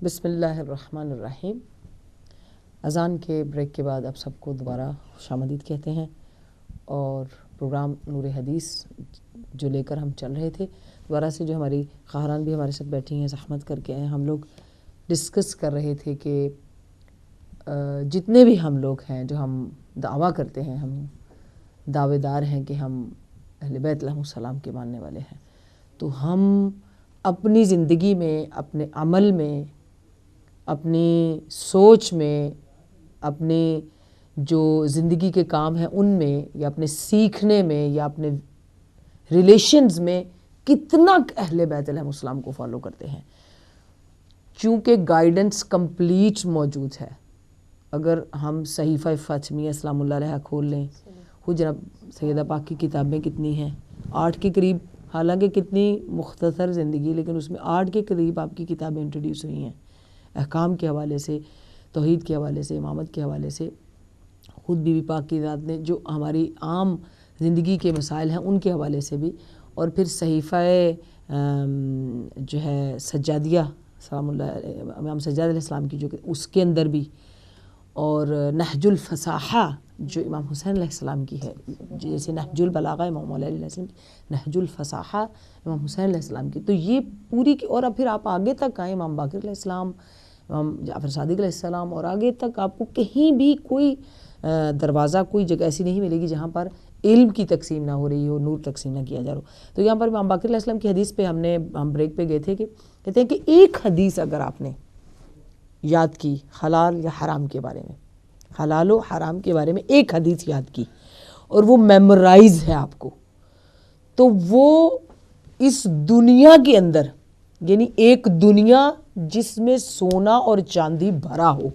بسم اللہ الرحمن الرحیم۔ اذان کے بریک کے بعد آپ سب کو دوبارہ خوش آمدید کہتے ہیں، اور پروگرام نور حدیث جو لے کر ہم چل رہے تھے، دوبارہ سے جو ہماری خواہران بھی ہمارے ساتھ بیٹھی ہیں، زحمت کر کے ہیں، ہم لوگ ڈسکس کر رہے تھے کہ جتنے بھی ہم لوگ ہیں جو ہم دعویٰ کرتے ہیں، ہم دعوے دار ہیں کہ ہم اہل بیت علیہ السلام کے ماننے والے ہیں، تو ہم اپنی زندگی میں، اپنے عمل میں، اپنی سوچ میں، اپنے جو زندگی کے کام ہیں ان میں، یا اپنے سیکھنے میں، یا اپنے ریلیشنز میں کتنا اہل بیت علیہ السلام کو فالو کرتے ہیں۔ چونکہ گائیڈنس کمپلیٹ موجود ہے، اگر ہم صحیفہ فاطمیہ اسلام اللہ علیہ کھول لیں، خود جناب سیدہ پاک کی کتابیں کتنی ہیں، 8 کے قریب، حالانکہ کتنی مختصر زندگی، لیکن اس میں 8 کے قریب آپ کی کتابیں انٹروڈیوس ہوئی ہیں، احکام کے حوالے سے، توحید کے حوالے سے، امامت کے حوالے سے، خود بی بی پاک کی ذات نے جو ہماری عام زندگی کے مسائل ہیں ان کے حوالے سے بھی، اور پھر صحیفہ جو ہے سجادیہ سلام اللہ علیہ، امام سجاد علیہ السلام کی جو کہ اس کے اندر بھی، اور نہج الفصاحہ جو امام حسین علیہ السلام کی ہے، جیسے نہج البلاغہ امام مولا علیہ السلام کی، نہج الفصاحہ امام حسین علیہ السلام کی، تو یہ پوری کی، اور پھر آپ آگے تک آئیں، امام باقر علیہ السلام، امام جعفر صادق علیہ السلام، اور آگے تک آپ کو کہیں بھی کوئی دروازہ، کوئی جگہ ایسی نہیں ملے گی جہاں پر علم کی تقسیم نہ ہو رہی ہو، نور تقسیم نہ کیا جا رہا ہو۔ تو یہاں پر امام باقر علیہ السلام کی حدیث پہ ہم بریک پہ گئے تھے کہ کہتے ہیں کہ ایک حدیث اگر آپ نے یاد کی حلال یا حرام کے بارے میں، حلال و حرام کے بارے میں ایک حدیث یاد کی، اور وہ میمورائز ہے آپ کو، تو وہ اس دنیا کے اندر، یعنی ایک دنیا جس میں سونا اور چاندی بھرا ہو،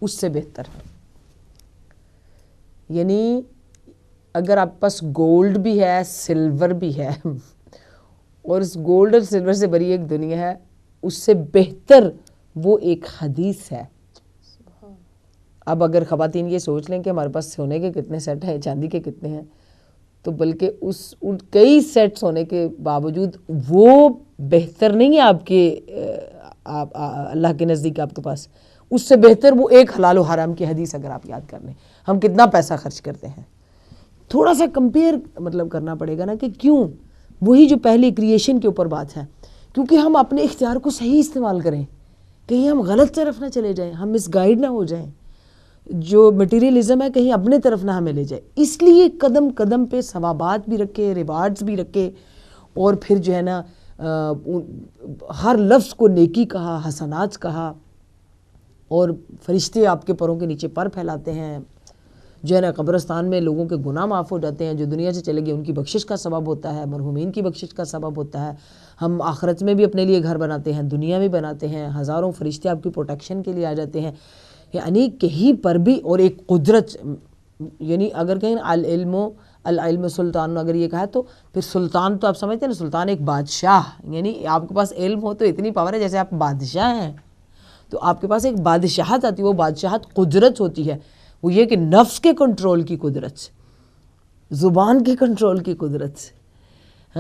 اس سے بہتر ہے۔ یعنی اگر آپ پاس گولڈ بھی ہے، سلور بھی ہے، اور اس گولڈ اور سلور سے بھری ایک دنیا ہے، اس سے بہتر وہ ایک حدیث ہے۔ اب اگر خواتین یہ سوچ لیں کہ ہمارے پاس سونے کے کتنے سیٹ ہیں، چاندی کے کتنے ہیں، تو بلکہ ان کئی سیٹس ہونے کے باوجود وہ بہتر نہیں ہے آپ کے اللہ کے نزدیک، آپ کے پاس اس سے بہتر وہ ایک حلال و حرام کی حدیث اگر آپ یاد کر لیں، ہم کتنا پیسہ خرچ کرتے ہیں۔ تھوڑا سا کمپیئر کرنا پڑے گا نا، کہ کیوں، وہی جو پہلی کریشن کے اوپر بات ہے، کیونکہ ہم اپنے اختیار کو صحیح استعمال کریں، کہیں ہم غلط طرف نہ چلے جائیں، ہم مس گائیڈ نہ ہو جائیں، جو مٹیریلزم ہے کہیں اپنے طرف نہ ہمیں لے جائے۔ اس لیے قدم قدم پہ ثوابات بھی رکھے، ریوارڈز بھی رکھے، اور پھر جو ہے نا ہر لفظ کو نیکی کہا، حسنات کہا، اور فرشتے آپ کے پروں کے نیچے پر پھیلاتے ہیں، جو ہے نا قبرستان میں لوگوں کے گناہ معاف ہو جاتے ہیں، جو دنیا سے چلے گئے ان کی بخشش کا سبب ہوتا ہے، مرحومین کی بخشش کا سبب ہوتا ہے۔ ہم آخرت میں بھی اپنے لیے گھر بناتے ہیں، دنیا میں بناتے ہیں، ہزاروں فرشتے آپ کی پروٹیکشن کے لیے آ جاتے ہیں، یعنی کہیں پر بھی، اور ایک قدرت، یعنی اگر کہیں العلم سلطان، اگر یہ کہا تو پھر سلطان تو آپ سمجھتے ہیں نا، سلطان ایک بادشاہ، یعنی آپ کے پاس علم ہو تو اتنی پاور ہے جیسے آپ بادشاہ ہیں، تو آپ کے پاس ایک بادشاہت آتی ہے، وہ بادشاہت قدرت ہوتی ہے، وہ یہ کہ نفس کے کنٹرول کی قدرت سے، زبان کے کنٹرول کی قدرت سے،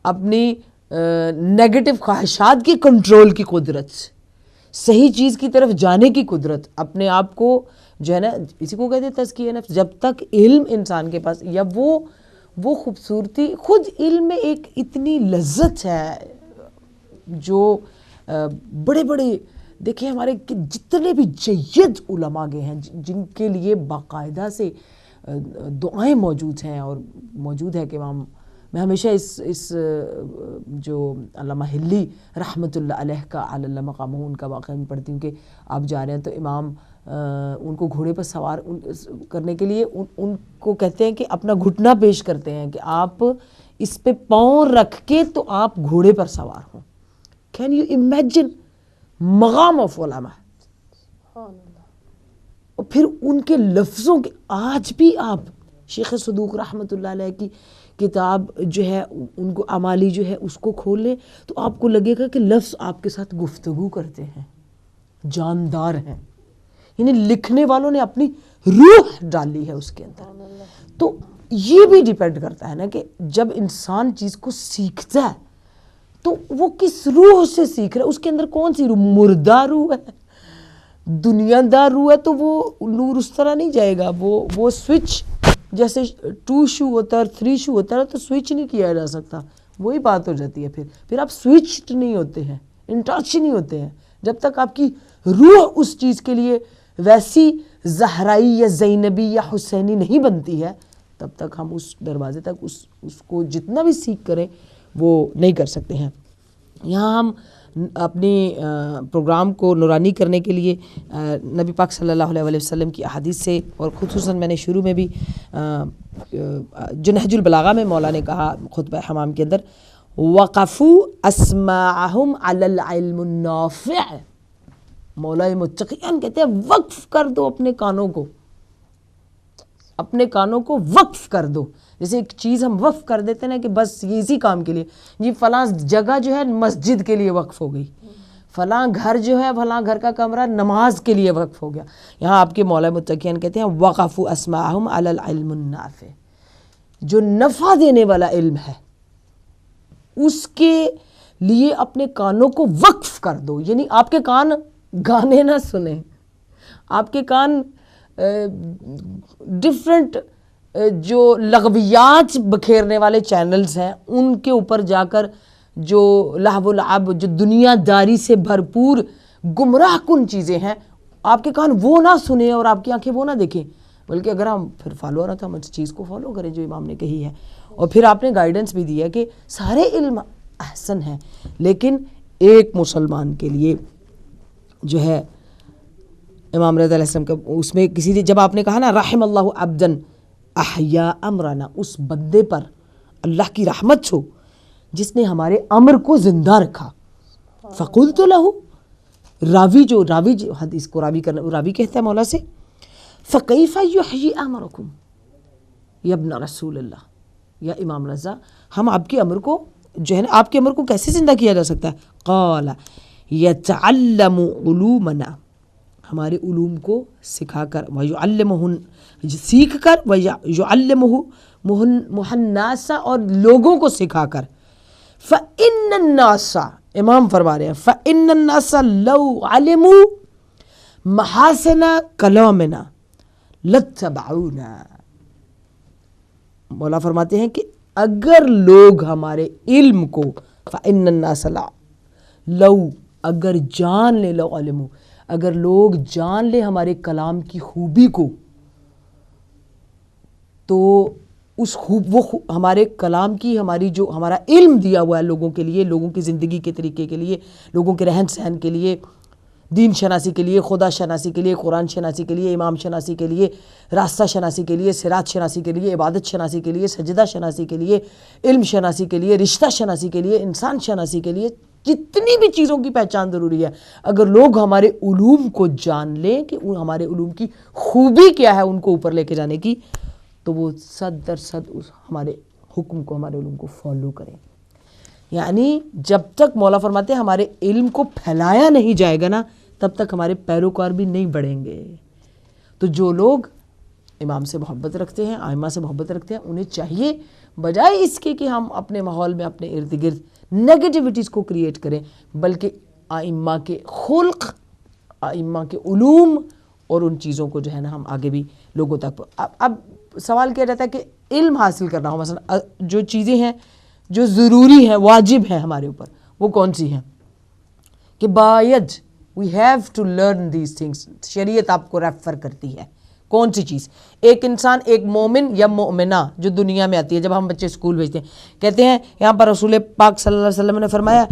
اپنی نیگیٹو خواہشات کی کنٹرول کی قدرت سے، صحیح چیز کی طرف جانے کی قدرت، اپنے آپ کو جو ہے نا، اسی کو کہتے ہیں تزکیہ نفس۔ جب تک علم انسان کے پاس، یا وہ خوبصورتی، خود علم میں ایک اتنی لذت ہے، جو بڑے بڑے دیکھیں ہمارے جتنے بھی جید علماء گئے ہیں، جن کے لیے باقاعدہ سے دعائیں موجود ہیں، اور موجود ہے کہ میں ہمیشہ اس جو علامہ ہلی رحمۃ اللہ علیہ کا علی مقامہ، ان کا واقعہ میں پڑھتی ہوں کہ آپ جا رہے ہیں تو امام ان کو گھوڑے پر سوار کرنے کے لیے ان کو کہتے ہیں کہ اپنا گھٹنا پیش کرتے ہیں کہ آپ اس پہ پاؤں رکھ کے تو آپ گھوڑے پر سوار ہوں۔ کین یو امیجن مقام آف علماء، اور پھر ان کے لفظوں کے، آج بھی آپ شیخ صدوق رحمۃ اللہ علیہ کی کتاب جو ہے، ان کو امالی جو ہے، اس کو کھول لیں تو آپ کو لگے گا کہ لفظ آپ کے ساتھ گفتگو کرتے ہیں، جاندار ہیں، یعنی لکھنے والوں نے اپنی روح ڈالی ہے اس کے اندر۔ تو یہ بھی ڈیپینڈ کرتا ہے نا کہ جب انسان چیز کو سیکھتا ہے تو وہ کس روح سے سیکھ رہا ہے؟ اس کے اندر کون سی روح؟ مردہ روح ہے، دنیا دار روح ہے، تو وہ نور اس طرح نہیں جائے گا. وہ سوئچ جیسے 2 شو ہوتا ہے اور 3 شو ہوتا ہے تو سوئچ نہیں کیا جا سکتا. وہی بات ہو جاتی ہے. پھر آپ سوئچ نہیں ہوتے ہیں، ان ٹچ نہیں ہوتے ہیں. جب تک آپ کی روح اس چیز کے لیے ویسی زہرائی یا زینبی یا حسینی نہیں بنتی ہے، تب تک ہم اس دروازے تک اس کو جتنا بھی سیکھ کریں وہ نہیں کر سکتے ہیں. یہاں ہم اپنی پروگرام کو نورانی کرنے کے لیے نبی پاک صلی اللہ علیہ وسلم کی احادیث سے، اور خصوصاً میں نے شروع میں بھی جو نہج البلاغہ میں مولا نے کہا خطبہ حمام کے اندر، وَقَفُوا أَسْمَاعَهُمْ عَلَى الْعِلْمِ النَّافِعِ، مولا متقیان کہتے ہیں وقف کر دو اپنے کانوں کو، اپنے کانوں کو وقف کر دو. جیسے ایک چیز ہم وقف کر دیتے ہیں نا کہ بس یہ اسی کام کے لیے، یہ فلاں جگہ جو ہے مسجد کے لیے وقف ہو گئی، فلاں گھر جو ہے فلاں گھر کا کمرہ نماز کے لیے وقف ہو گیا. یہاں آپ کے مولا متقیان کہتے ہیں وَقَفُوا أَسْمَاعَهُمْ عَلَى الْعِلْمِ النَّافِعِ، جو نفع دینے والا علم ہے اس کے لیے اپنے کانوں کو وقف کر دو. یعنی آپ کے کان گانے نہ سنیں، آپ کے کان ڈیفرنٹ جو لغویات بکھیرنے والے چینلز ہیں ان کے اوپر جا کر جو لہو و لعب، جو دنیا داری سے بھرپور گمراہ کن چیزیں ہیں، آپ کے کان وہ نہ سنیں اور آپ کی آنکھیں وہ نہ دیکھیں. بلکہ اگر ہم پھر فالوور ہیں تو ہم اس چیز کو فالو کریں جو امام نے کہی ہے. اور پھر آپ نے گائیڈنس بھی دی ہے کہ سارے علم احسن ہیں، لیکن ایک مسلمان کے لیے جو ہے امام رضا علیہ السلام کا اس میں کسی نے جب آپ نے کہا نا رحم اللہ عبدن احیا امرنا، اس بندے پر اللہ کی رحمت ہو جس نے ہمارے امر کو زندہ رکھا. فقلت لہو، راوی جو حدیث کو راوی کہتا ہے مولا سے، فکیف یحیی امرکم یا ابن رسول اللہ، یا امام رضا ہم آپ کے امر کو جو ہے نا آپ کے امر کو کیسے زندہ کیا جا سکتا ہے؟ قال یتعلم علومنا، ہمارے علوم کو سکھا کر، وَيُعَلِّمُهُ سیکھ کر، وَيُعَلِّمُهُ النَّاسَ اور لوگوں کو سکھا کر. فَإِنَّ النَّاسَ، امام فرما رہے ہیں فَإِنَّ النَّاسَ لَوْ عَلِمُوا مَحَاسِنَ كَلَامِنَا لَاتَّبَعُونَا. مولا فرماتے ہیں کہ اگر لوگ ہمارے علم کو، فَإِنَّ النَّاسَ لَوْ، اگر جان لے، لو علموا، اگر لوگ جان لے ہمارے کلام کی خوبی کو، تو اس وہ ہمارے کلام کی، ہماری جو ہمارا علم دیا ہوا ہے لوگوں کے لیے، لوگوں کی زندگی کے طریقے کے لیے، لوگوں کے رہن سہن کے لیے، دین شناسی کے لیے، خدا شناسی کے لیے، قرآن شناسی کے لیے، امام شناسی کے لیے، راستہ شناسی کے لیے، صراط شناسی کے لیے، عبادت شناسی کے لیے، سجدہ شناسی کے لیے، علم شناسی کے لیے، رشتہ شناسی کے لیے، انسان شناسی کے لیے، جتنی بھی چیزوں کی پہچان ضروری ہے، اگر لوگ ہمارے علوم کو جان لیں کہ ہمارے علوم کی خوبی کیا ہے ان کو اوپر لے کے جانے کی، تو وہ 100% ہمارے حکم کو، ہمارے علوم کو فالو کریں. یعنی جب تک مولا فرماتے ہیں ہمارے علم کو پھیلایا نہیں جائے گا نا، تب تک ہمارے پیروکار بھی نہیں بڑھیں گے. تو جو لوگ امام سے محبت رکھتے ہیں، آئمہ سے محبت رکھتے ہیں، انہیں چاہیے بجائے اس کے کہ ہم اپنے ماحول میں اپنے ارد گرد نیگیٹیوٹیز کو کریٹ کریں، بلکہ آئمہ کے خلق، آئمہ کے علوم اور ان چیزوں کو جو ہے نا ہم آگے بھی لوگوں تک. اب سوال کیا جاتا ہے کہ علم حاصل کرنا ہو، مثلا جو چیزیں ہیں جو ضروری ہیں، واجب ہیں ہمارے اوپر، وہ کون سی ہیں؟ کہ باید we have to learn these things. شریعت آپ کو ریفر کرتی ہے کون سی چیز. ایک انسان، ایک مومن یا مومنہ جو دنیا میں آتی ہے، جب ہم بچے اسکول بھیجتے ہیں، کہتے ہیں یہاں پر رسول پاک صلی اللہ علیہ وسلم نے فرمایا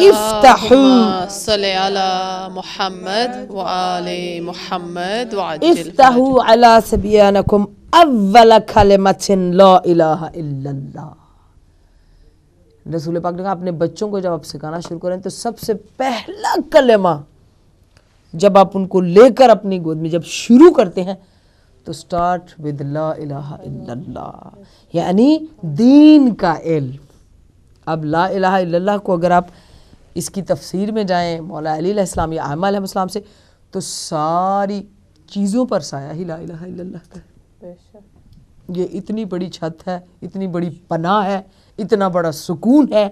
افتحوا صلی علی محمد وآل محمد وعجل افتحوا علی سبیانکم اول کلمۃ لا الہ الا اللہ. رسول پاک نے کہا اپنے بچوں کو جب آپ سکھانا شروع کریں تو سب سے پہلا کلمہ جب آپ ان کو لے کر اپنی گود میں جب شروع کرتے ہیں تو سٹارٹ ود لا الہ الا اللہ، یعنی دین کا علم. اب لا الہ الا اللہ کو اگر آپ اس کی تفسیر میں جائیں مولا علی علیہ السلام یا آئمہ علیہ السلام سے، تو ساری چیزوں پر سایہ ہی لا الہ الا اللہ کا ہے. یہ اتنی بڑی چھت ہے، اتنی بڑی پناہ ہے، اتنا بڑا سکون ہے،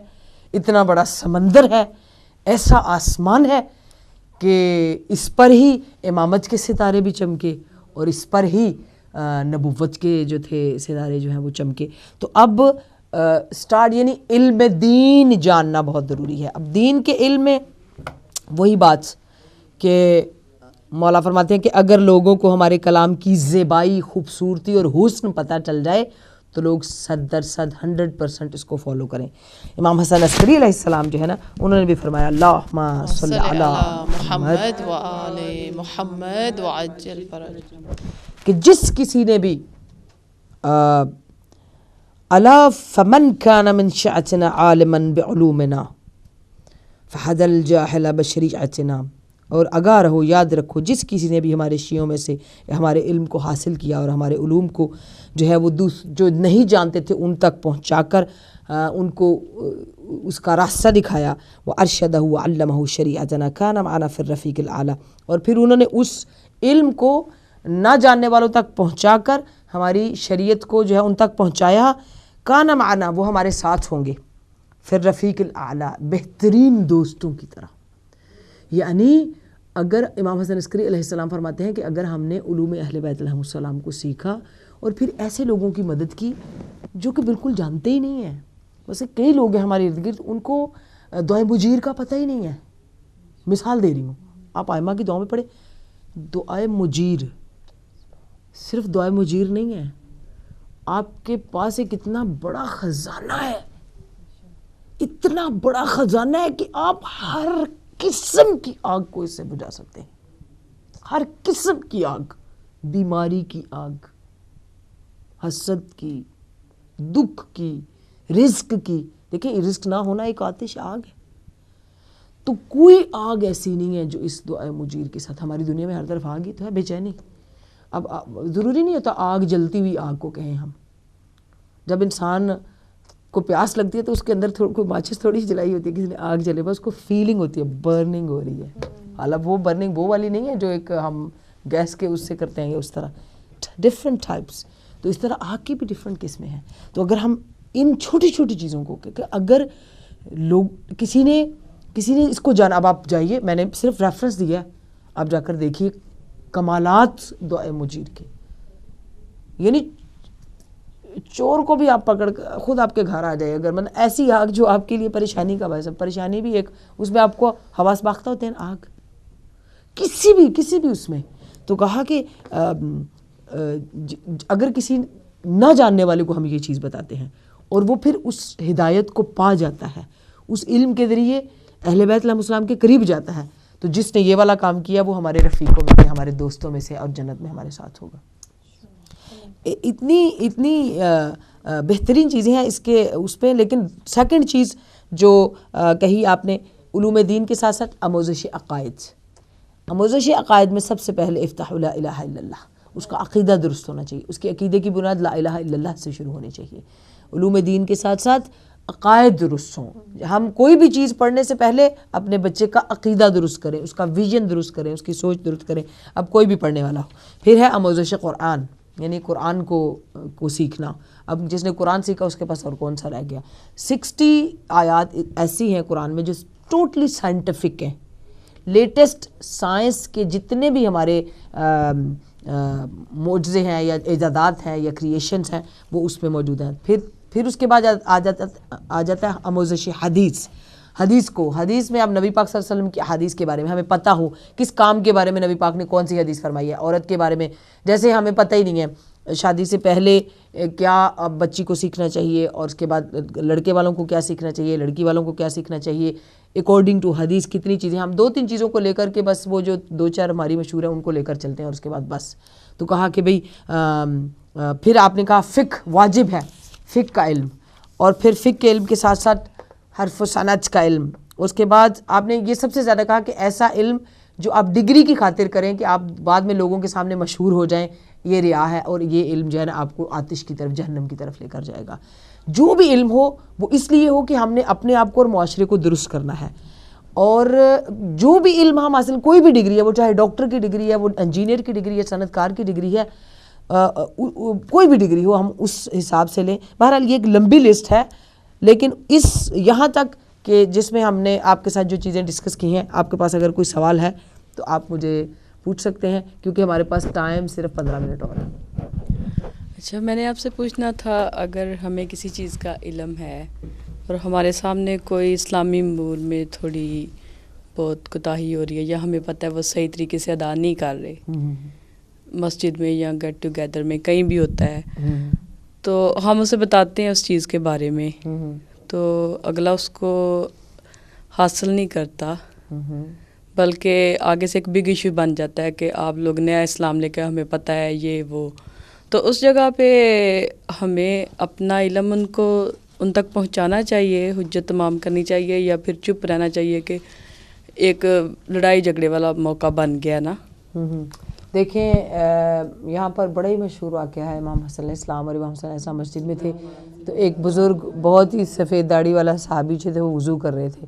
اتنا بڑا سمندر ہے، ایسا آسمان ہے کہ اس پر ہی امامت کے ستارے بھی چمکے اور اس پر ہی نبوت کے جو تھے ستارے جو ہیں وہ چمکے. تو اب سٹارٹ یعنی علم دین جاننا بہت ضروری ہے. اب دین کے علم میں وہی بات کہ مولا فرماتے ہیں کہ اگر لوگوں کو ہمارے کلام کی زیبائی، خوبصورتی اور حسن پتہ چل جائے تو لوگ 100% اس کو فالو کریں. امام حسن عسکری علیہ السلام جو ہے نا، انہوں نے بھی فرمایا اللہم صلی علی محمد و آل محمد وعجل فرج، کہ جس کسی نے بھی الا فمن کان من شیعتنا عالما بعلومنا فحد الجاہل بشریعتنا، اور آگاہ رہو، یاد رکھو، جس کسی نے بھی ہمارے شیعوں میں سے ہمارے علم کو حاصل کیا اور ہمارے علوم کو جو ہے وہ جو نہیں جانتے تھے ان تک پہنچا کر ان کو اس کا راستہ دکھایا، وارشدہ وعلمہ شریعتنا کان معنا فی الرفیق الاعلی، اور پھر انہوں نے اس علم کو نہ جاننے والوں تک پہنچا کر ہماری شریعت کو جو ہے ان تک پہنچایا. کان معنا، وہ ہمارے ساتھ ہوں گے، فی الرفیق الاعلی، بہترین دوستوں کی طرح. یعنی اگر امام حسن عسکری علیہ السلام فرماتے ہیں کہ اگر ہم نے علوم اہل بیت علیہ السلام کو سیکھا اور پھر ایسے لوگوں کی مدد کی جو کہ بالکل جانتے ہی نہیں ہیں، ویسے کئی لوگ ہیں ہمارے ارد گرد، ان کو دعائے مجیر کا پتہ ہی نہیں ہے. مثال دے رہی ہوں، آپ آئمہ کی دعاؤں میں پڑھیں، دعائے مجیر، صرف دعائے مجیر نہیں ہے، آپ کے پاس ایک اتنا بڑا خزانہ ہے، اتنا بڑا خزانہ ہے کہ آپ ہر قسم کی آگ کو اس سے بجھا سکتے ہیں. ہر قسم کی آگ، بیماری کی آگ، حسد کی، دکھ کی، رزق کی. دیکھیں رزق نہ ہونا ایک آتش آگ ہے، تو کوئی آگ ایسی نہیں ہے جو اس دعائے مجیر کے ساتھ. ہماری دنیا میں ہر طرف آگ ہی تو ہے، بے چینی. اب ضروری نہیں ہوتا آگ جلتی ہوئی آگ کو کہیں ہم. جب انسان کو پیاس لگتی ہے تو اس کے اندر کوئی ماچس تھوڑی سی جلائی ہوتی ہے، کسی نے آگ جلے، بس اس کو فیلنگ ہوتی ہے برننگ ہو رہی ہے. حالانکہ وہ برننگ وہ والی نہیں ہے جو ایک ہم گیس کے اس سے کرتے ہیں، اس طرح ڈفرینٹ ٹائپس. تو اس طرح آگ کی بھی ڈفرینٹ قسمیں ہیں. تو اگر ہم ان چھوٹی چھوٹی چیزوں کو کہ اگر لوگ کسی نے اس کو جانا، اب آپ جائیے، میں نے صرف ریفرنس دیا ہے، آپ جا کر دیکھیے کمالات دعائے مجیر کے. یعنی چور کو بھی آپ پکڑ خود آپ کے گھر آ جائے اگر ایسی آگ جو آپ کے لیے پریشانی کا باعث ہے. پریشانی بھی ایک، اس میں آپ کو حواس باختہ ہوتے ہیں آگ کسی بھی اس میں. تو کہا کہ اگر کسی نہ جاننے والے کو ہم یہ چیز بتاتے ہیں اور وہ پھر اس ہدایت کو پا جاتا ہے، اس علم کے ذریعے اہل بیت علیہ السلام کے قریب جاتا ہے، تو جس نے یہ والا کام کیا وہ ہمارے رفیقوں میں سے، ہمارے دوستوں میں سے، اور جنت میں ہمارے ساتھ ہوگا. اتنی بہترین چیزیں ہیں اس پہ. لیکن سیکنڈ چیز جو کہی آپ نے علوم دین کے ساتھ ساتھ آموزش عقائد. آموزش عقائد میں سب سے پہلے افتح لا الہ الا اللہ، اس کا عقیدہ درست ہونا چاہیے، اس کے عقیدے کی بنیاد لا الہ الا اللہ سے شروع ہونی چاہیے. علوم دین کے ساتھ ساتھ عقائد درست ہوں. ہم کوئی بھی چیز پڑھنے سے پہلے اپنے بچے کا عقیدہ درست کریں، اس کا ویژن درست کریں، اس کی سوچ درست کریں، اب کوئی بھی پڑھنے والا ہو. پھر ہے آموزش قرآن، یعنی قرآن کو سیکھنا. اب جس نے قرآن سیکھا اس کے پاس اور کون سا رہ گیا. 60 آیات ایسی ہیں قرآن میں جو ٹوٹلی سائنٹیفک ہیں. لیٹسٹ سائنس کے جتنے بھی ہمارے معجزے ہیں یا ایجادات ہیں یا کریشنز ہیں وہ اس میں موجود ہیں. پھر اس کے بعد آ جاتا ہے آموزش حدیث. حدیث میں اب نبی پاک صلی اللہ علیہ وسلم کی حدیث کے بارے میں ہمیں پتہ ہو کس کام کے بارے میں نبی پاک نے کون سی حدیث فرمائی ہے. عورت کے بارے میں جیسے ہمیں پتہ ہی نہیں ہے شادی سے پہلے کیا بچی کو سیکھنا چاہیے، اور اس کے بعد لڑکے والوں کو کیا سیکھنا چاہیے، لڑکی والوں کو کیا سیکھنا چاہیے، اکارڈنگ ٹو حدیث کتنی چیزیں. ہم 2-3 چیزوں کو لے کر کے بس وہ جو 2-4 ہماری مشہور ہیں ان کو لے کر چلتے ہیں اور اس کے بعد بس. تو کہا کہ بھئی پھر آپ نے کہا فقہ واجب ہے، فقہ کا علم، اور پھر فقہ کے علم کے ساتھ ساتھ حرف و صنعت کا علم. اس کے بعد آپ نے یہ سب سے زیادہ کہا کہ ایسا علم جو آپ ڈگری کی خاطر کریں کہ آپ بعد میں لوگوں کے سامنے مشہور ہو جائیں، یہ ریا ہے، اور یہ علم جو ہے نا آپ کو آتش کی طرف، جہنم کی طرف لے کر جائے گا. جو بھی علم ہو وہ اس لیے ہو کہ ہم نے اپنے آپ کو اور معاشرے کو درست کرنا ہے. اور جو بھی علم ہم حاصل، کوئی بھی ڈگری ہے، وہ چاہے ڈاکٹر کی ڈگری ہے، وہ انجینئر کی ڈگری ہے، صنعت کار کی ڈگری ہے، کوئی بھی ڈگری ہو ہم اس حساب سے لیں. بہرحال یہ ایک لمبی لسٹ ہے، لیکن یہاں تک کہ جس میں ہم نے آپ کے ساتھ جو چیزیں ڈسکس کی ہیں. آپ کے پاس اگر کوئی سوال ہے تو آپ مجھے پوچھ سکتے ہیں کیونکہ ہمارے پاس ٹائم صرف 15 منٹ اور ہے. اچھا، میں نے آپ سے پوچھنا تھا، اگر ہمیں کسی چیز کا علم ہے اور ہمارے سامنے کوئی اسلامی امور میں تھوڑی بہت کوتاہی ہو رہی ہے، یا ہمیں پتہ ہے وہ صحیح طریقے سے ادا نہیں کر رہے، مسجد میں یا گیٹ ٹوگیدر میں کہیں بھی ہوتا ہے، تو ہم اسے بتاتے ہیں اس چیز کے بارے میں، تو اگلا اس کو حاصل نہیں کرتا، بلکہ آگے سے ایک بگ ایشو بن جاتا ہے کہ آپ لوگ نیا اسلام لے کے ہمیں پتہ ہے یہ وہ. تو اس جگہ پہ ہمیں اپنا علم ان تک پہنچانا چاہیے، حجت تمام کرنی چاہیے، یا پھر چپ رہنا چاہیے کہ ایک لڑائی جھگڑے والا موقع بن گیا نا. دیکھیں یہاں پر بڑا ہی مشہور واقعہ ہے. امام حسن علیہ السلام اور امام حسین علیہ السلام مسجد میں تھے تو ایک بزرگ بہت ہی سفید داڑھی والا صحابی تھے، وہ وضو کر رہے تھے.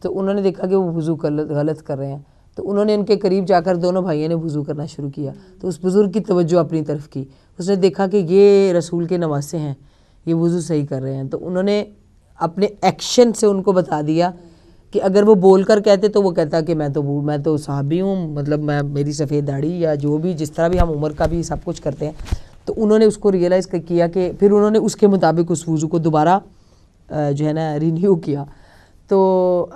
تو انہوں نے دیکھا کہ وہ وضو غلط کر رہے ہیں، تو انہوں نے ان کے قریب جا کر دونوں بھائیوں نے وضو کرنا شروع کیا. تو اس بزرگ کی توجہ اپنی طرف کی، اس نے دیکھا کہ یہ رسول کے نواسے ہیں، یہ وضو صحیح کر رہے ہیں. تو انہوں نے اپنے ایکشن سے ان کو بتا دیا کہ اگر وہ بول کر کہتے تو وہ کہتا کہ میں تو صحابی ہوں، مطلب میری سفید داڑھی یا جو بھی جس طرح بھی ہم عمر کا بھی سب کچھ کرتے ہیں. تو انہوں نے اس کو ریئلائز کیا کہ پھر انہوں نے اس کے مطابق اس وضو کو دوبارہ جو ہے نا رینیو کیا، تو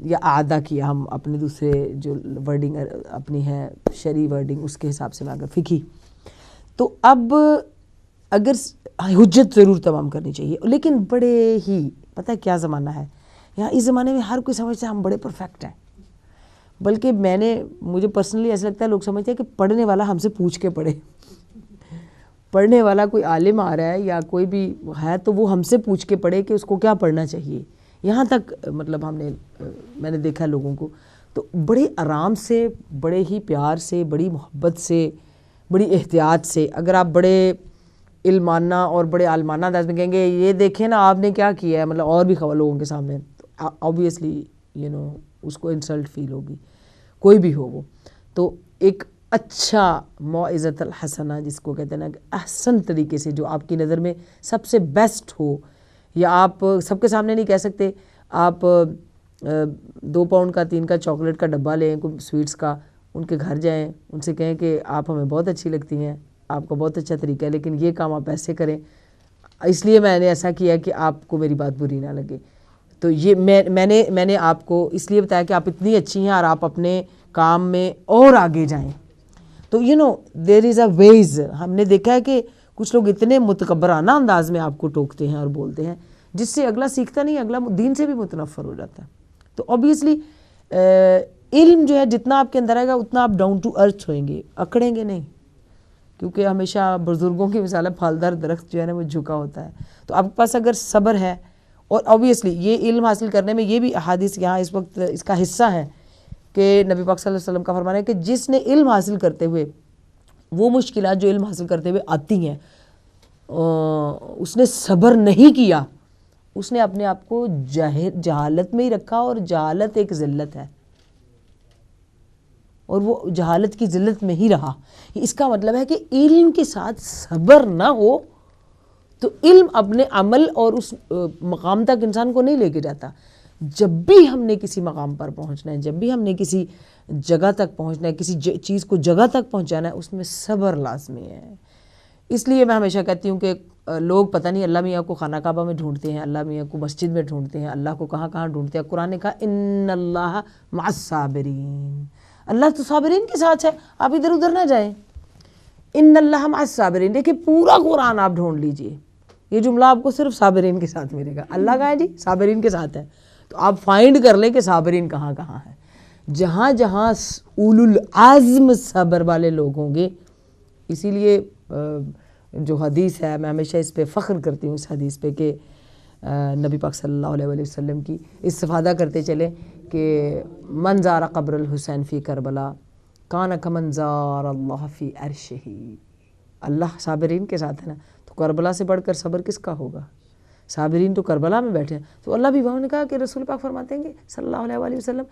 یا اعادہ کیا. ہم اپنے دوسرے جو ورڈنگ اپنی ہے شرعی ورڈنگ اس کے حساب سے میں اگر فقہی، تو اب اگر حجت ضرور تمام کرنی چاہیے، لیکن بڑے ہی پتہ ہے کیا زمانہ ہے یہاں، اس زمانے میں ہر کوئی سمجھتا ہے ہم بڑے پرفیکٹ ہیں. بلکہ مجھے پرسنلی ایسا لگتا ہے لوگ سمجھتے ہیں کہ پڑھنے والا ہم سے پوچھ کے پڑھے، پڑھنے والا کوئی عالم آ رہا ہے یا کوئی بھی ہے تو وہ ہم سے پوچھ کے پڑھے کہ اس کو کیا پڑھنا چاہیے. یہاں تک مطلب میں نے دیکھا لوگوں کو تو بڑے آرام سے، بڑے ہی پیار سے، بڑی محبت سے، بڑی احتیاط سے، اگر آپ بڑے علمانہ اور بڑے عالمانہ انداز میں کہیں گے یہ دیکھیں نا آپ نے کیا کیا ہے، مطلب اور بھی لوگوں کے سامنے، تو آبویسلی اس کو انسلٹ فیل ہوگی، کوئی بھی ہو وہ. تو ایک اچھا موعظۃ الحسنہ جس کو کہتے ہیں نا کہ احسن طریقے سے جو آپ کی نظر میں سب سے بیسٹ ہو، یا آپ سب کے سامنے نہیں کہہ سکتے، آپ 2 پاؤنڈ کا 3 کا چاکلیٹ کا ڈبہ لیں کوئی سویٹس کا، ان کے گھر جائیں، ان سے کہیں کہ آپ ہمیں بہت اچھی لگتی ہیں، آپ کا بہت اچھا طریقہ ہے، لیکن یہ کام آپ ایسے کریں، اس لیے میں نے ایسا کیا کہ آپ کو میری بات بری نہ لگے. تو یہ میں نے آپ کو اس لیے بتایا کہ آپ اتنی اچھی ہیں اور آپ اپنے کام میں اور آگے جائیں. تو دیر از اے ویز. ہم نے دیکھا ہے کہ کچھ لوگ اتنے متکبرانہ انداز میں آپ کو ٹوکتے ہیں اور بولتے ہیں جس سے اگلا سیکھتا نہیں، اگلا دین سے بھی متنفر ہو جاتا ہے. تو اوبیسلی علم جو ہے جتنا آپ کے اندر آئے گا اتنا آپ ڈاؤن ٹو ارتھ ہوئیں گے، اکڑیں گے نہیں، کیونکہ ہمیشہ بزرگوں کی مثال ہے پھالدار درخت جو ہے نا وہ جھکا ہوتا ہے. تو آپ کے پاس اگر صبر ہے، اور اوبیسلی یہ علم حاصل کرنے میں یہ بھی احادیث یہاں اس وقت اس کا حصہ ہے کہ نبی پاک صلی اللہ علیہ وسلم کا فرمان ہے کہ جس نے علم حاصل کرتے ہوئے وہ مشکلات جو علم حاصل کرتے ہوئے آتی ہیں اس نے صبر نہیں کیا، اس نے اپنے آپ کو جہالت میں ہی رکھا، اور جہالت ایک ذلت ہے، اور وہ جہالت کی ذلت میں ہی رہا. اس کا مطلب ہے کہ علم کے ساتھ صبر نہ ہو تو علم اپنے عمل اور اس مقام تک انسان کو نہیں لے کے جاتا. جب بھی ہم نے کسی مقام پر پہنچنا ہے، جب بھی ہم نے کسی جگہ تک پہنچنا ہے، کسی چیز کو جگہ تک پہنچانا ہے، اس میں صبر لازمی ہے. اس لیے میں ہمیشہ کہتی ہوں کہ لوگ پتہ نہیں اللہ میاں کو خانہ کعبہ میں ڈھونڈتے ہیں، اللہ میاں کو مسجد میں ڈھونڈتے ہیں، اللہ کو کہاں کہاں ڈھونڈتے ہیں. قرآن نے کہا ان اللہ مع الصابرین، اللہ تو صابرین کے ساتھ ہے، آپ ادھر ادھر نہ جائیں. ان اللہ مع الصابرین، دیکھیں پورا قرآن آپ ڈھونڈ لیجئے، یہ جملہ آپ کو صرف صابرین کے ساتھ ملے گا. اللہ کہا ہے جی صابرین کے ساتھ ہے، تو آپ فائنڈ کر لیں کہ صابرین کہاں کہاں ہیں. جہاں جہاں اولو العزم صبر والے لوگ ہوں گے. اسی لیے جو حدیث ہے میں ہمیشہ اس پہ فخر کرتی ہوں، اس حدیث پہ کہ نبی پاک صلی اللہ علیہ وسلم کی استفادہ کرتے چلیں کہ من زار قبر الحسین فی کربلا کان کمن زار اللہ فی عرشہ. اللہ صابرین کے ساتھ ہے نا، تو کربلا سے بڑھ کر صبر کس کا ہوگا؟ صابرین تو کربلا میں بیٹھے ہیں. تو اللہ بھی وہاں نے کہا کہ رسول پاک فرماتے ہیں کہ صلی اللہ علیہ وسلم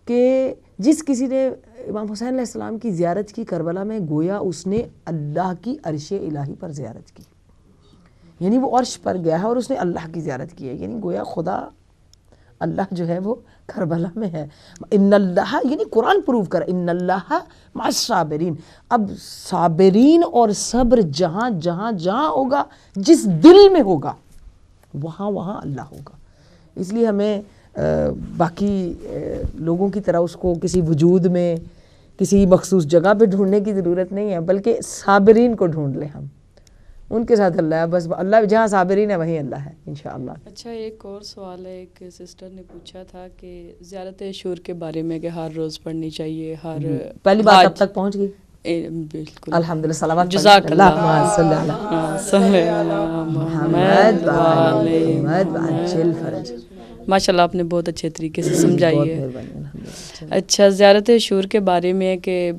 کہ جس کسی نے امام حسین علیہ السلام کی زیارت کی کربلا میں، گویا اس نے اللہ کی عرش الہی پر زیارت کی، یعنی وہ عرش پر گیا ہے اور اس نے اللہ کی زیارت کی ہے، یعنی گویا خدا اللہ جو ہے وہ کربلا میں ہے. ان اللہ یعنی قرآن پروف کر ان اللہ مع الصابرین. اب صابرین اور صبر جہاں جہاں جہاں ہوگا, جس دل میں ہوگا وہاں وہاں اللہ ہوگا. اس لیے ہمیں باقی لوگوں کی طرح اس کو کسی وجود میں کسی مخصوص جگہ پہ ڈھونڈنے کی ضرورت نہیں ہے, بلکہ صابرین کو ڈھونڈ لیں ہم, ان کے ساتھ اللہ ہے. بس اللہ جہاں صابرین ہے وہیں اللہ ہے انشاءاللہ. اچھا ایک اور سوال ہے, ایک سسٹر نے پوچھا تھا کہ زیارت عاشور کے بارے میں کہ ہر روز پڑھنی چاہیے, ہر پہلی بات اب تک پہنچ گئی. بالکل الحمدللہ. صلوات جزاک اللہ. صلی اللہ محمد محمد عجل فرج. ماشاء اللہ آپ نے بہت اچھے طریقے سے سمجھائی ہے. اچھا زیارت عاشور کے بارے میں کہ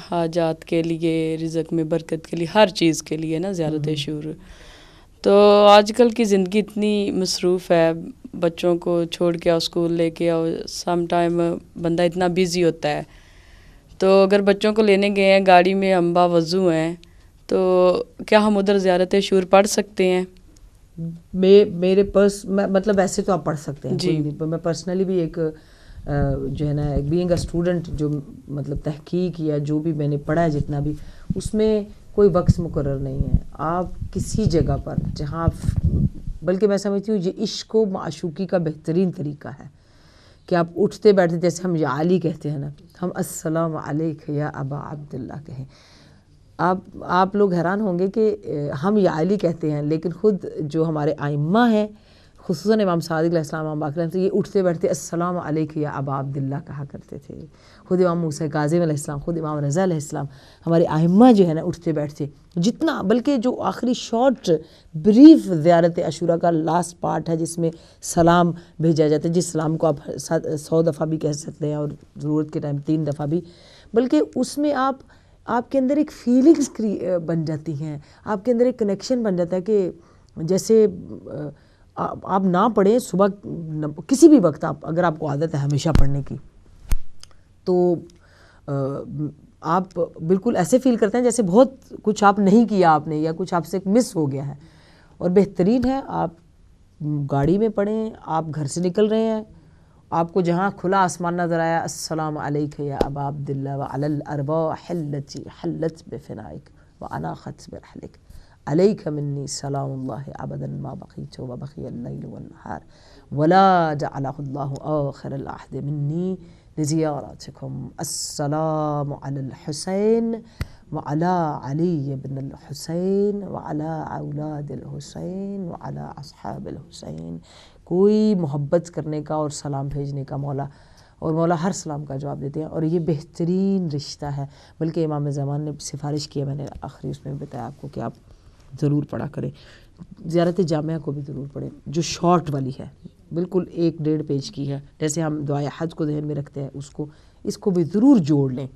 حاجات کے لیے, رزق میں برکت کے لیے, ہر چیز کے لیے نا زیارت عاشور. تو آج کل کی زندگی اتنی مصروف ہے, بچوں کو چھوڑ کے آؤ, اسکول لے کے آؤ, سم ٹائم بندہ اتنا بیزی ہوتا ہے. تو اگر بچوں کو لینے گئے ہیں گاڑی میں, امبا وضو ہیں, تو کیا ہم ادھر زیارت عاشور پڑھ سکتے ہیں؟ میرے مطلب ایسے تو آپ پڑھ سکتے ہیں جی. میں پرسنلی بھی ایک جو ہے نا بینگ اے اسٹوڈنٹ جو مطلب تحقیق یا جو بھی میں نے پڑھا ہے جتنا بھی, اس میں کوئی وقت مقرر نہیں ہے. آپ کسی جگہ پر جہاں بلکہ میں سمجھتی ہوں یہ عشق و معشوقی کا بہترین طریقہ ہے کہ آپ اٹھتے بیٹھتے, جیسے ہم یا علی کہتے ہیں نا, ہم السلام علیک یا ابا عبداللہ کہیں. آپ لوگ حیران ہوں گے کہ ہم یا علی کہتے ہیں, لیکن خود جو ہمارے ائمہ ہیں خصوصاً امام صادق علیہ السلام, امام باقر علیہ السلام, یہ اٹھتے بیٹھتے السلام علیک یا ابا عبداللہ کہا کرتے تھے. خود امام موسیٰ کاظم علیہ السلام, خود امام رضا علیہ السلام, ہمارے ائمہ جو ہے نا اٹھتے بیٹھتے جتنا, بلکہ جو آخری شارٹ بریف زیارت عاشورہ کا لاسٹ پارٹ ہے جس میں سلام بھیجا جاتا ہے, جس سلام کو آپ 100 دفعہ بھی کہہ سکتے ہیں اور ضرورت کے ٹائم 3 دفعہ بھی, بلکہ اس میں آپ کے اندر ایک فیلنگز بن جاتی ہیں, آپ کے اندر ایک کنیکشن بن جاتا ہے کہ جیسے آپ نہ پڑھیں صبح کسی بھی وقت, اگر آپ کو عادت ہے ہمیشہ پڑھنے کی, تو آپ بالکل ایسے فیل کرتے ہیں جیسے بہت کچھ آپ نہیں کیا آپ نے, یا کچھ آپ سے مس ہو گیا ہے. اور بہترین ہے آپ گاڑی میں پڑھیں, آپ گھر سے نکل رہے ہیں, آپ کو جہاں کھلا آسمان نظر آیا, السلام علیک یا ابا عبداللہ وعلی الارواح التي حلت بفنائک واناخت برحلک علیک منی سلام اللہ ابدا ما بقیت وبقی اللیل والنہار ولا جعلہ اللہ آخر العہد منی لزیاراتکم. السلام علی الحسین وعلی علی بن الحسین وعلی اولاد الحسین وعلی اصحاب الحسین. کوئی محبت کرنے کا اور سلام بھیجنے کا مولا ہر سلام کا جواب دیتے ہیں, اور یہ بہترین رشتہ ہے. بلکہ امام زمان نے سفارش کی ہے, میں نے آخری اس میں بتایا آپ کو کہ آپ ضرور پڑھا کریں. زیارت جامعہ کو بھی ضرور پڑھیں, جو شارٹ والی ہے, بالکل 1-1.5 پیج کی ہے. جیسے ہم دعائے حج کو ذہن میں رکھتے ہیں, اس کو بھی ضرور جوڑ لیں.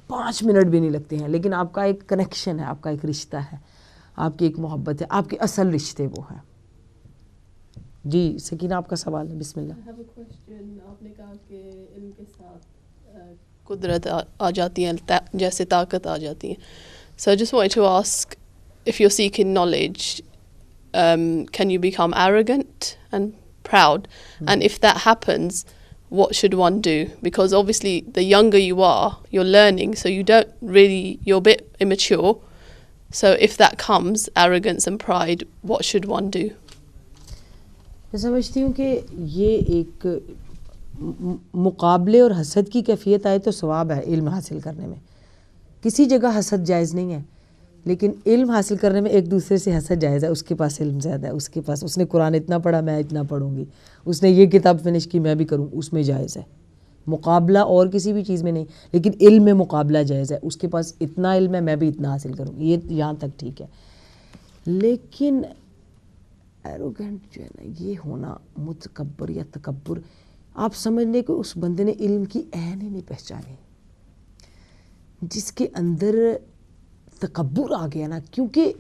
5 منٹ بھی نہیں لگتے ہیں, لیکن آپ کا ایک کنیکشن ہے, آپ کا ایک رشتہ ہے, آپ کی ایک محبت ہے, آپ کے اصل رشتے وہ ہیں. جی سکینہ آپ کا سوال ہے, بسم اللہ. آپ نے کہا کہ علم کے ساتھ قدرت آ جاتی ہیں, جیسے طاقت آ جاتی ہیں. So I just wanted to ask, if you're seeking knowledge, can you become arrogant and proud? And if that happens, what should one do? Because obviously the younger you are, you're learning, so you're a bit immature. So if that comes, arrogance and pride, what should one do? میں سمجھتی ہوں کہ یہ ایک مقابلے اور حسد کی کیفیت آئے تو ثواب ہے علم حاصل کرنے میں. کسی جگہ حسد جائز نہیں ہے, لیکن علم حاصل کرنے میں ایک دوسرے سے حسد جائز ہے. اس کے پاس علم زیادہ ہے, اس نے قرآن اتنا پڑھا, میں اتنا پڑھوں گی, اس نے یہ کتاب فنش کی, میں بھی کروں, اس میں جائز ہے. مقابلہ اور کسی بھی چیز میں نہیں, لیکن علم میں مقابلہ جائز ہے. اس کے پاس اتنا علم ہے, میں بھی اتنا حاصل کروں, یہ یہاں تک ٹھیک ہے. لیکن ایروگنٹ جو ہے نا, یہ ہونا متکبر یا تکبر, آپ سمجھ لیں کہ اس بندے نے علم کی عین ہی نہیں پہچانی. جس کے اندر تکبر آ گیا نا, کیونکہ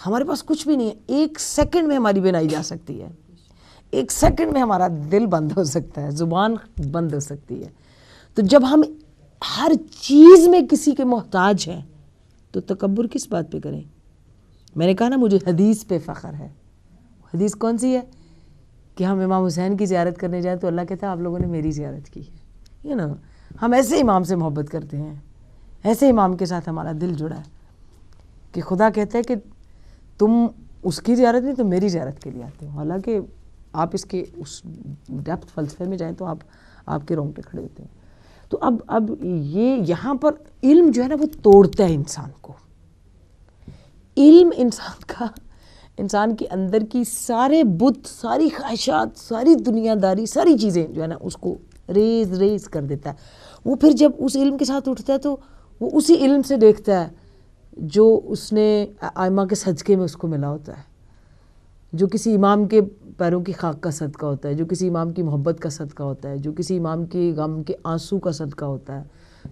ہمارے پاس کچھ بھی نہیں ہے, 1 سیکنڈ میں ہماری بینائی جا سکتی ہے, 1 سیکنڈ میں ہمارا دل بند ہو سکتا ہے, زبان بند ہو سکتی ہے. تو جب ہم ہر چیز میں کسی کے محتاج ہیں تو تکبر کس بات پہ کریں؟ میں نے کہا نا مجھے حدیث پہ فخر ہے. حدیث کون سی ہے؟ کہ ہم امام حسین کی زیارت کرنے جائیں تو اللہ کہتا ہے آپ لوگوں نے میری زیارت کی ہے، you know، ہم ایسے امام سے محبت کرتے ہیں، ایسے امام کے ساتھ ہمارا دل جڑا ہے کہ خدا کہتا ہے کہ تم اس کی زیارت نہیں، تم میری زیارت کے لیے آتے ہو. حالانکہ آپ اس کے اس ڈیپتھ فلسفے میں جائیں تو آپ کے رونگٹے کھڑے ہوتے ہیں. تو اب یہ یہاں پر علم جو ہے نا وہ توڑتا ہے انسان کو. علم انسان کے اندر کی سارے بت، ساری خواہشات، ساری دنیا داری، ساری چیزیں جو ہے نا اس کو ریز کر دیتا ہے. وہ پھر جب اس علم کے ساتھ اٹھتا ہے تو وہ اسی علم سے دیکھتا ہے جو اس نے ائمہ کے صدقے میں اس کو ملا ہوتا ہے، جو کسی امام کے پیروں کی خاک کا صدقہ ہوتا ہے، جو کسی امام کی محبت کا صدقہ ہوتا ہے، جو کسی امام کی غم کے آنسو کا صدقہ ہوتا ہے،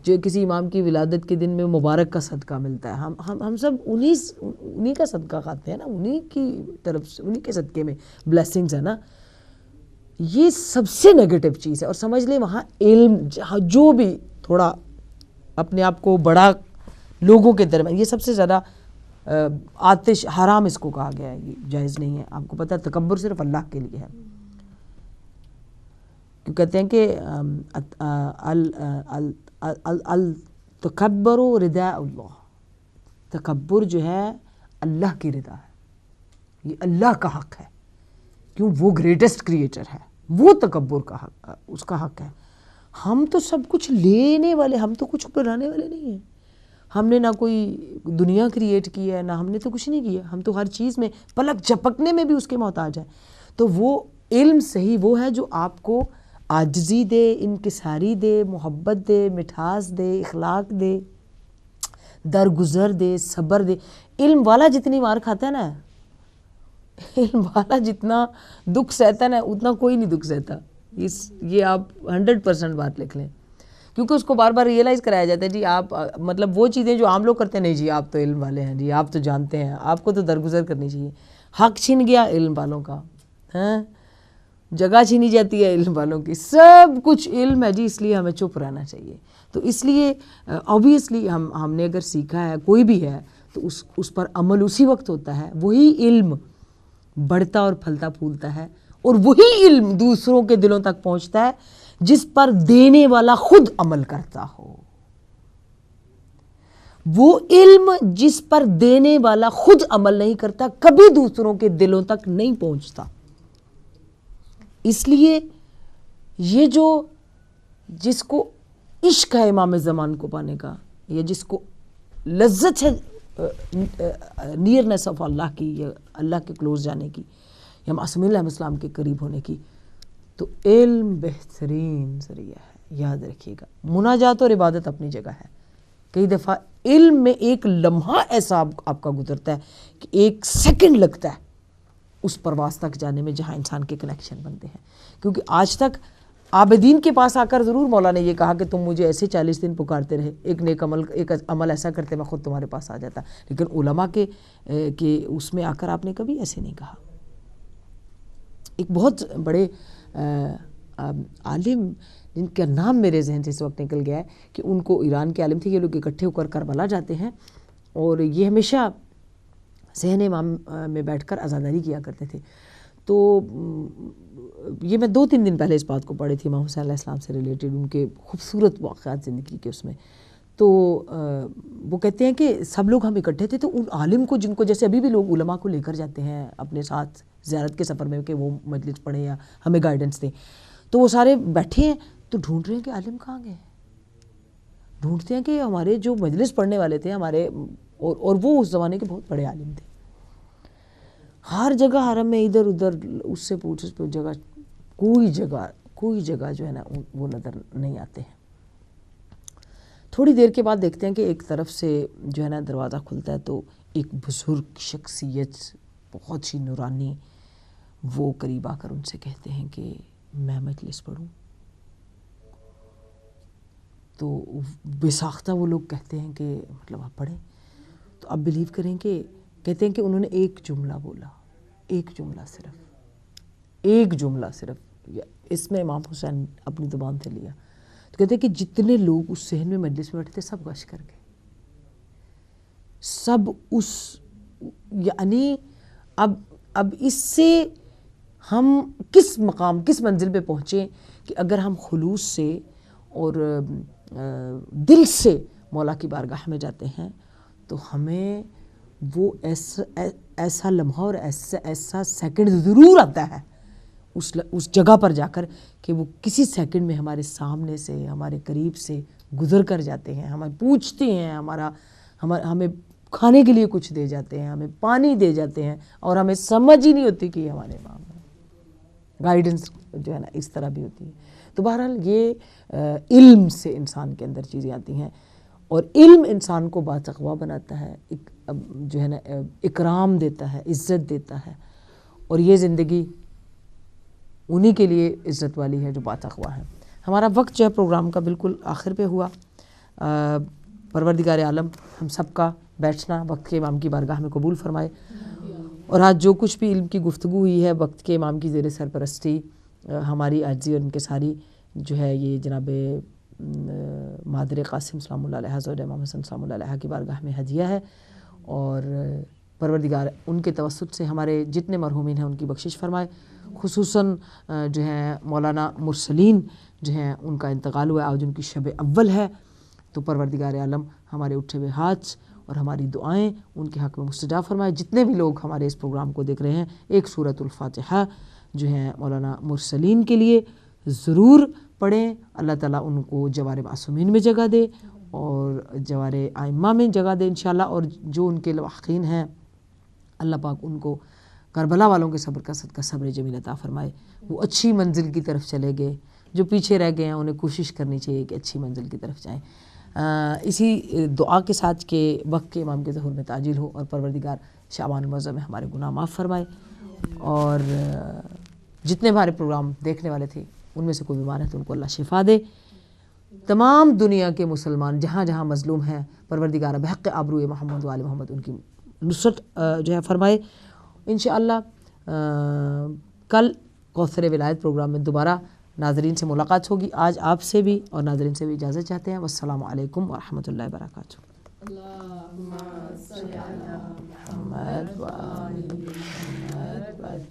جو کسی امام کی ولادت کے دن میں مبارک کا صدقہ ملتا ہے. ہم سب انہی کا صدقہ کھاتے ہیں نا، انہی کی طرف سے، انہی کے صدقے میں بلیسنگز ہے نا. یہ سب سے نیگیٹو چیز ہے. اور سمجھ لیں وہاں علم جو بھی تھوڑا اپنے آپ کو بڑا لوگوں کے درمیان، یہ سب سے زیادہ آتش حرام اس کو کہا گیا ہے، یہ جائز نہیں ہے. آپ کو پتہ ہے تکبر صرف اللہ کے لیے ہے. کیوں کہتے ہیں کہ التکبر رداء اللہ، تکبر جو ہے اللہ کی رضا ہے، یہ اللہ کا حق ہے. کیوں؟ وہ گریٹسٹ کریٹر ہے، وہ تکبر کا حق، اس کا حق ہے. ہم تو سب کچھ لینے والے، ہم تو کچھ بنانے والے نہیں ہیں. ہم نے نہ کوئی دنیا کریٹ کی ہے، نہ ہم نے تو کچھ نہیں کیا. ہم تو ہر چیز میں پلک جھپکنے میں بھی اس کے محتاج ہیں. تو وہ علم صحیح وہ ہے جو آپ کو عاجزی دے، انکساری دے، محبت دے، مٹھاس دے، اخلاق دے، درگزر دے، صبر دے. علم والا جتنی مار کھاتا ہے نا، علم والا جتنا دکھ سہتا ہے نا، اتنا کوئی نہیں دکھ سہتا. یہ آپ 100% بات لکھ لیں. کیونکہ اس کو بار بار ریئلائز کرایا جاتا ہے جی آپ مطلب وہ چیزیں جو عام لوگ کرتے ہیں، نہیں جی آپ تو علم والے ہیں، جی آپ تو جانتے ہیں، آپ کو تو درگزر کرنی چاہیے. حق چھن گیا علم والوں کا، ہاں جگہ چھینی جاتی ہے علم والوں کی، سب کچھ علم ہے جی، اس لیے ہمیں چپ رہنا چاہیے. تو اس لیے اوبیسلی ہم نے اگر سیکھا ہے کوئی بھی ہے تو اس پر عمل اسی وقت ہوتا ہے. وہی علم بڑھتا اور پھلتا پھولتا ہے، اور وہی علم دوسروں کے دلوں تک پہنچتا ہے جس پر دینے والا خود عمل کرتا ہو. وہ علم جس پر دینے والا خود عمل نہیں کرتا کبھی دوسروں کے دلوں تک نہیں پہنچتا. اس لیے یہ جس کو عشق ہے امام زمان کو پانے کا، یا جس کو لذت ہے نیئرنیس آف اللہ کی، یا اللہ کے کلوز جانے کی، یا معصوم علیہ السلام کے قریب ہونے کی، تو علم بہترین ذریعہ ہے. یاد رکھیے گا، مناجات اور عبادت اپنی جگہ ہے. کئی دفعہ علم میں ایک لمحہ ایسا آپ کا گزرتا ہے کہ ایک سیکنڈ لگتا ہے اس پرواز تک جانے میں جہاں انسان کے کنیکشن بنتے ہیں. کیونکہ آج تک عابدین کے پاس آ کر ضرور مولا نے یہ کہا کہ تم مجھے ایسے 40 دن پکارتے رہے، ایک نیک عمل، ایک عمل ایسا کرتے میں خود تمہارے پاس آ جاتا. لیکن علماء کے اس میں آ کر آپ نے کبھی ایسے نہیں کہا. ایک بہت بڑے عالم جن کا نام میرے ذہن سے اس وقت نکل گیا ہے، کہ ان کو ایران کے عالم تھے، یہ لوگ اکٹھے ہو کر کربلا جاتے ہیں، اور یہ ہمیشہ صحن امام میں بیٹھ کر عزاداری کیا کرتے تھے. تو یہ میں 2-3 دن پہلے اس بات کو پڑھی تھی، امام حسین علیہ السلام سے ریلیٹڈ ان کے خوبصورت واقعات زندگی کے اس میں. تو وہ کہتے ہیں کہ سب لوگ ہم اکٹھے تھے، تو ان عالم کو جن کو جیسے ابھی بھی لوگ علماء کو لے کر جاتے ہیں اپنے ساتھ زیارت کے سفر میں کہ وہ مجلس پڑھیں یا ہمیں گائیڈنس دیں، تو وہ سارے بیٹھے ہیں تو ڈھونڈ رہے ہیں کہ عالم کہاں گئے. ڈھونڈتے ہیں کہ ہمارے جو مجلس پڑھنے والے تھے ہمارے، اور وہ اس زمانے کے بہت بڑے عالم تھے. ہر جگہ حرم میں ادھر ادھر اس سے پوچھ اس پہ جگہ، کوئی جگہ جو ہے نا وہ نظر نہیں آتے ہیں. تھوڑی دیر کے بعد دیکھتے ہیں کہ ایک طرف سے جو ہے نا دروازہ کھلتا ہے تو ایک بزرگ شخصیت بہت ہی نورانی وہ قریب آ کر ان سے کہتے ہیں کہ میں مجلس پڑھوں. تو بے ساختہ وہ لوگ کہتے ہیں کہ مطلب آپ پڑھیں. تو آپ بلیو کریں کہ کہتے ہیں کہ انہوں نے ایک جملہ بولا، ایک جملہ صرف، اس میں امام حسین اپنی زبان سے لیا. تو کہتے ہیں کہ جتنے لوگ اس صحن میں مجلس میں بیٹھے تھے سب غش کر گئے. سب یعنی اب اس سے ہم کس مقام کس منزل پہ پہنچیں کہ اگر ہم خلوص سے اور دل سے مولا کی بارگاہ میں جاتے ہیں تو ہمیں وہ ایسا لمحہ اور ایسا سیکنڈ ضرور آتا ہے اس جگہ پر جا کر کہ وہ کسی سیکنڈ میں ہمارے سامنے سے ہمارے قریب سے گزر کر جاتے ہیں، ہمیں پوچھتے ہیں، ہمیں کھانے کے لیے کچھ دے جاتے ہیں، ہمیں پانی دے جاتے ہیں، اور ہمیں سمجھ ہی نہیں ہوتی کہ یہ ہمارے امام ہیں. گائیڈنس جو ہے نا اس طرح بھی ہوتی ہے. تو بہرحال یہ علم سے انسان کے اندر چیزیں آتی ہیں، اور علم انسان کو باتقوا بناتا ہے، جو ہے نا اکرام دیتا ہے، عزت دیتا ہے، اور یہ زندگی انہی کے لیے عزت والی ہے جو باتقوا ہے. ہمارا وقت جو ہے پروگرام کا بالکل آخر پہ ہوا. پروردگار عالم ہم سب کا بیٹھنا وقت کے امام کی بارگاہ میں قبول فرمائے، اور آج جو کچھ بھی علم کی گفتگو ہوئی ہے وقت کے امام کی زیر سرپرستی، ہماری عاجزی اور انکساری جو ہے یہ جناب مادر قاسم سلام اللہ علیہ زوجہ امام حسن سلام اللہ علیہ کی بارگاہ میں ہدیہ ہے، اور پروردگار ان کے توسط سے ہمارے جتنے مرحومین ہیں ان کی بخشش فرمائے. خصوصاً جو ہے مولانا مرسلین جو ہیں ان کا انتقال ہوا، آج ان کی شب اول ہے، تو پروردگار عالم ہمارے اٹھے ہوئے ہاتھ اور ہماری دعائیں ان کے حق میں مستجاب فرمائے. جتنے بھی لوگ ہمارے اس پروگرام کو دیکھ رہے ہیں ایک سورۃ الفاتحہ جو ہے مولانا مرسلین کے لیے ضرور پڑھیں. اللہ تعالیٰ ان کو جوار معصومین میں جگہ دے اور جوار ائمہ میں جگہ دے انشاءاللہ، اور جو ان کے لواحقین ہیں اللہ پاک ان کو کربلا والوں کے صبر کا صدقہ صبر جمیل عطا فرمائے. وہ اچھی منزل کی طرف چلے گئے، جو پیچھے رہ گئے ہیں انہیں کوشش کرنی چاہیے کہ اچھی منزل کی طرف جائیں. اسی دعا کے ساتھ کہ وقت کے امام کے ظہور میں تعجیل ہو، اور پروردگار شعبان المعظم میں ہمارے گناہ معاف فرمائے. اور جتنے ہمارے پروگرام دیکھنے والے تھے ان میں سے کوئی بیمار ہے تو ان کو اللہ شفا دے. تمام دنیا کے مسلمان جہاں جہاں مظلوم ہیں پروردگار بحق آبروئے محمد و آل محمد ان کی نصرت جو ہے فرمائے. انشاءاللہ کل کوثر ولایت پروگرام میں دوبارہ ناظرین سے ملاقات ہوگی. آج آپ سے بھی اور ناظرین سے بھی اجازت چاہتے ہیں. والسلام علیکم ورحمۃ اللہ وبرکاتہ. اللہم صلی علی محمد و آل محمد.